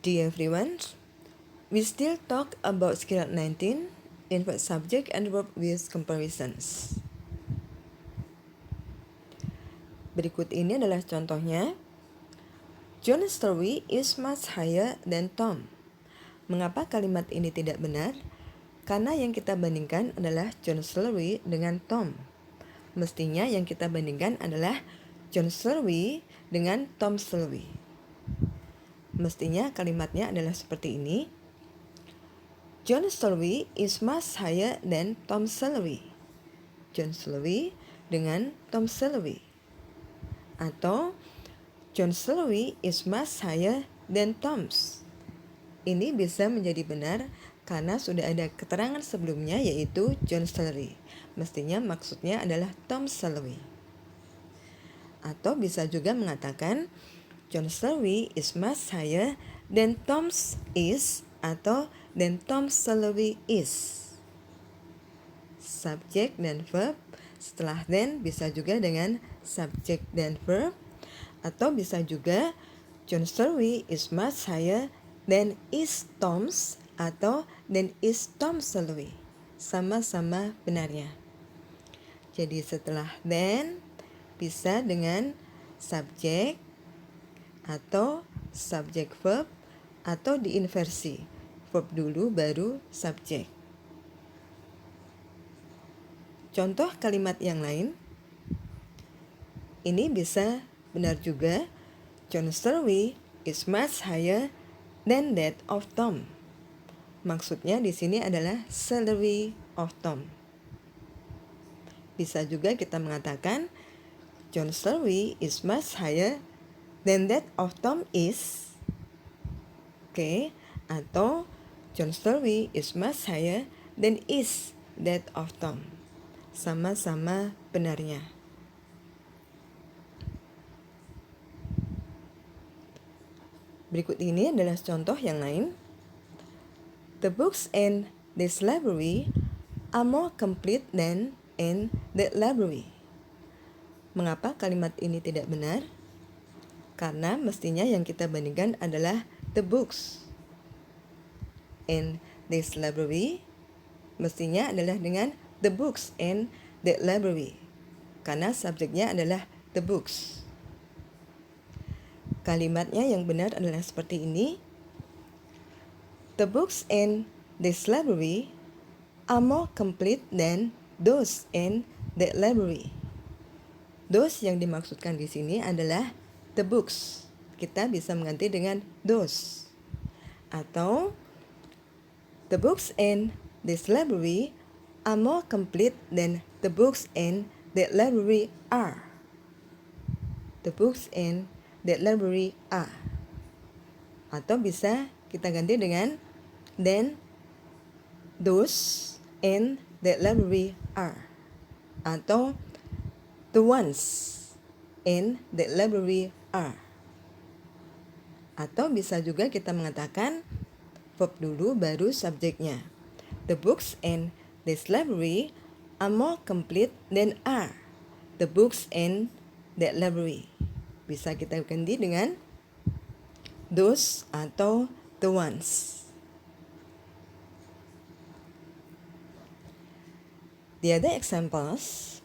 Dear everyone, we still talk about skill 19, invert subject and verb with comparisons. Berikut ini adalah contohnya. John's salary is much higher than Tom. Mengapa kalimat ini tidak benar? Karena yang kita bandingkan adalah John's salary dengan Tom. Mestinya yang kita bandingkan adalah John's salary dengan Tom's salary. Mestinya kalimatnya adalah seperti ini. John's salary is much higher than Tom's salary. John's salary dengan Tom's salary. Atau John's salary is much higher than Tom's. Ini bisa menjadi benar karena sudah ada keterangan sebelumnya yaitu John's salary. Mestinya maksudnya adalah Tom's salary. Atau bisa juga mengatakan John's salary is much higher than Tom's is atau than Tom's salary is. Subjek dan verb. Setelah then bisa juga dengan subjek dan verb. Atau bisa juga John's salary is much higher than is Tom's atau than is Tom's salary. Sama-sama benarnya. Jadi setelah then bisa dengan subjek atau subjek verb atau diinversi. Verb dulu baru subjek. Contoh kalimat yang lain. Ini bisa benar juga. John's salary is much higher than that of Tom. Maksudnya di sini adalah salary of Tom. Bisa juga kita mengatakan John's salary is much higher than that of Tom is. Oke, atau John's salary is much higher than is that of Tom. Sama-sama benarnya. Berikut ini adalah contoh yang lain. The books in this library are more complete than in that library. Mengapa kalimat ini tidak benar? Karena mestinya yang kita bandingkan adalah the books in this library. Mestinya adalah dengan the books in that library. Karena subjeknya adalah the books. Kalimatnya yang benar adalah seperti ini. The books in this library are more complete than those in that library. Those yang dimaksudkan di sini adalah the books. Kita bisa mengganti dengan those. Atau the books in this library are more complete than the books in that library are. The books in that library are. Atau bisa kita ganti dengan then those in that library are. Atau the ones in that library are. Atau bisa juga kita mengatakan verb dulu baru subjeknya. The books in this library are more complete than are the books in that library. Bisa kita ganti dengan those atau the ones. The other examples,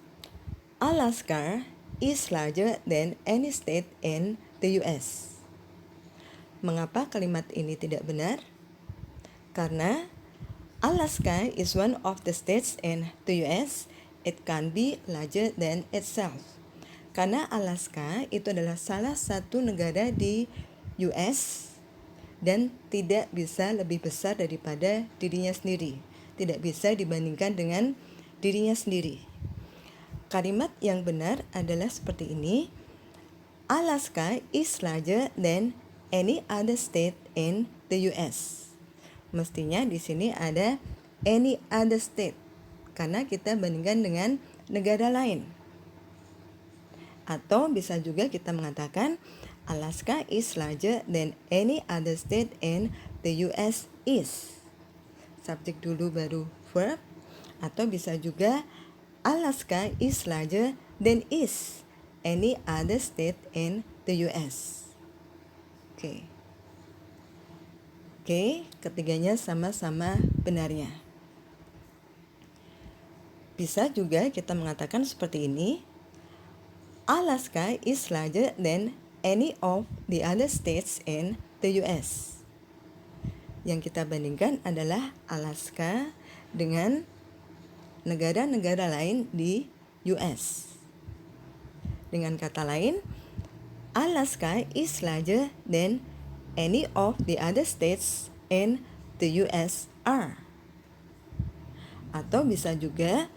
Alaska is larger than any state in the US. Mengapa kalimat ini tidak benar? Karena Alaska is one of the states in the US. It can be larger than itself. Karena Alaska itu adalah salah satu negara di US dan tidak bisa lebih besar daripada dirinya sendiri. Tidak bisa dibandingkan dengan dirinya sendiri. Kalimat yang benar adalah seperti ini. Alaska is larger than any other state in the US. Mestinya di sini ada any other state karena kita bandingkan dengan negara lain. Atau bisa juga kita mengatakan Alaska is larger than any other state in the US is. Subjek dulu baru verb. Atau bisa juga Alaska is larger than is any other state in the US. Oke. Oke, ketiganya sama-sama benarnya. Bisa juga kita mengatakan seperti ini. Alaska is larger than any of the other states in the US. Yang kita bandingkan adalah Alaska dengan negara-negara lain di US. Dengan kata lain, Alaska is larger than any of the other states in the USR. Atau bisa juga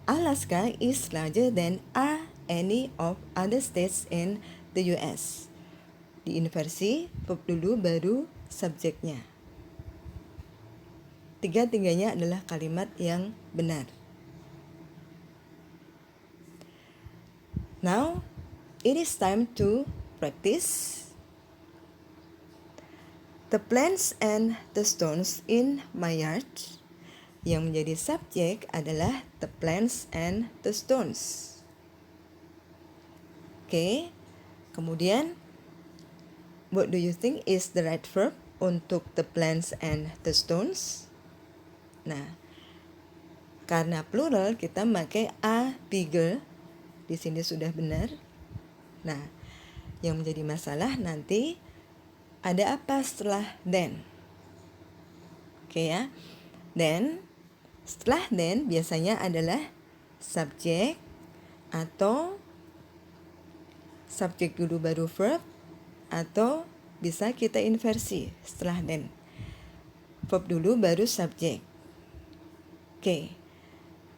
Alaska is larger than any of other states in the US. Diinversi, verb dulu baru subjeknya. Tiga-tiganya adalah kalimat yang benar. Now, it is time to practice. The plants and the stones in my yard. Yang menjadi subjek adalah the plants and the stones. Oke, kemudian what do you think is the right verb untuk the plants and the stones? Nah, karena plural kita pakai a bigger. Di sini sudah benar. Nah, yang menjadi masalah nanti ada apa setelah then? Oke ya. Then, setelah then biasanya adalah subjek atau subjek dulu baru verb, atau bisa kita inversi setelah then. Verb dulu baru subjek. Oke.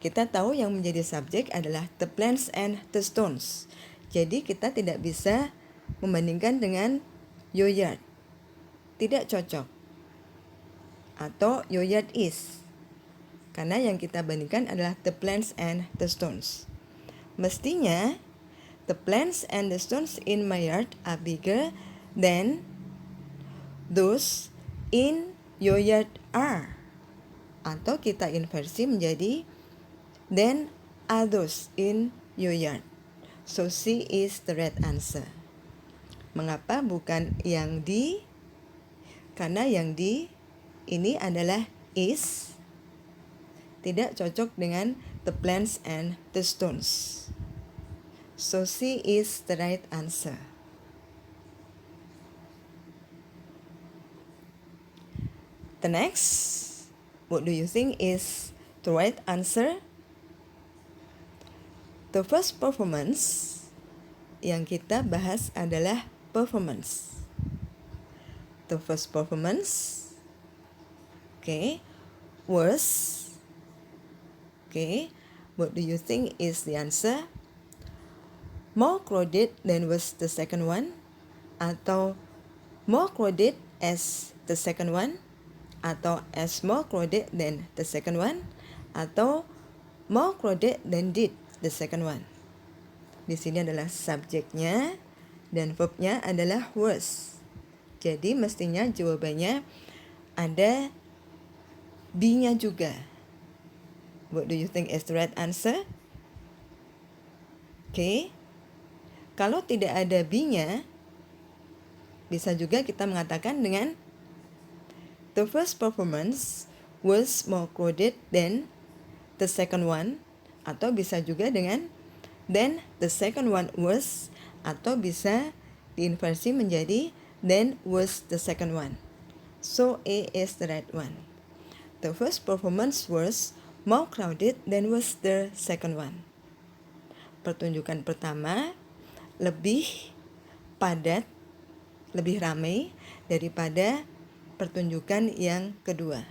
Kita tahu yang menjadi subjek adalah the plants and the stones. Jadi kita tidak bisa membandingkan dengan your yard. Tidak cocok. Atau your yard is. Karena yang kita bandingkan adalah the plants and the stones. Mestinya the plants and the stones in my yard are bigger than those in your yard are. Atau kita inversi menjadi than are those in your yard. So C is the right answer. Mengapa bukan yang di? Karena yang di ini adalah is. Tidak cocok dengan the plants and the stones. So C is the right answer. The next, what do you think is the right answer? The first performance yang kita bahas adalah performance. The first performance, okay, was. Okay, what do you think is the answer? More crowded than was the second one? Atau more crowded as the second one? Atau as more crowded than the second one? Atau more crowded than did the second one? Di sini adalah subjeknya dan verbnya adalah was. Jadi mestinya jawabannya ada be-nya juga. What do you think is the right answer? Okay. Kalau tidak ada be-nya, bisa juga kita mengatakan dengan the first performance was more crowded than the second one, atau bisa juga dengan then the second one was, atau bisa diinversi menjadi then was the second one. So A is the right one. The first performance was more crowded than was the second one. Pertunjukan pertama lebih padat, lebih ramai daripada pertunjukan yang kedua.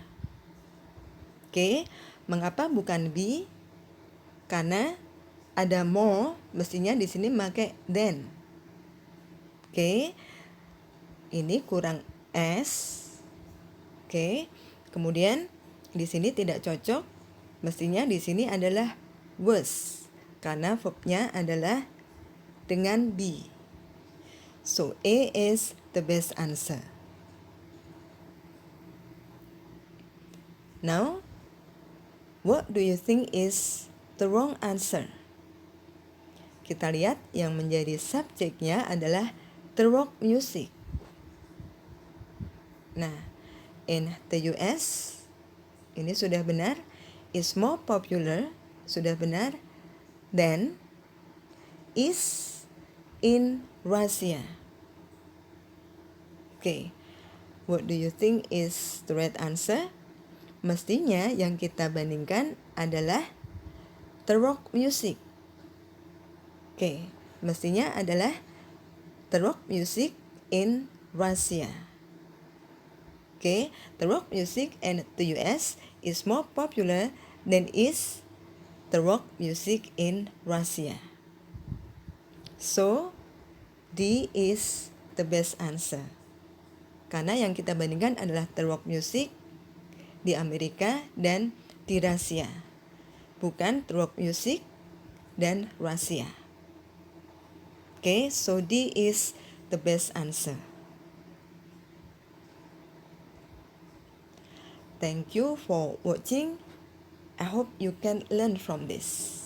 Oke, mengapa bukan be? Karena ada more, mestinya di sini pakai than. Oke, ini kurang s. Oke, kemudian di sini tidak cocok. Mestinya di sini adalah was, karena verbnya adalah dengan be. So A is the best answer. Now, what do you think is the wrong answer? Kita lihat yang menjadi subjeknya adalah the rock music. Nah, in the US, ini sudah benar. Is more popular, sudah benar. Than is in Russia. Oke, what do you think is the right answer? Mestinya yang kita bandingkan adalah the rock music. Oke, mestinya adalah the rock music in Russia. Okay, the rock music in the US is more popular than is the rock music in Russia. So, D is the best answer. Karena yang kita bandingkan adalah the rock music di Amerika dan di Rusia, bukan the rock music dan Rusia. Okay, so D is the best answer. Thank you for watching. I hope you can learn from this.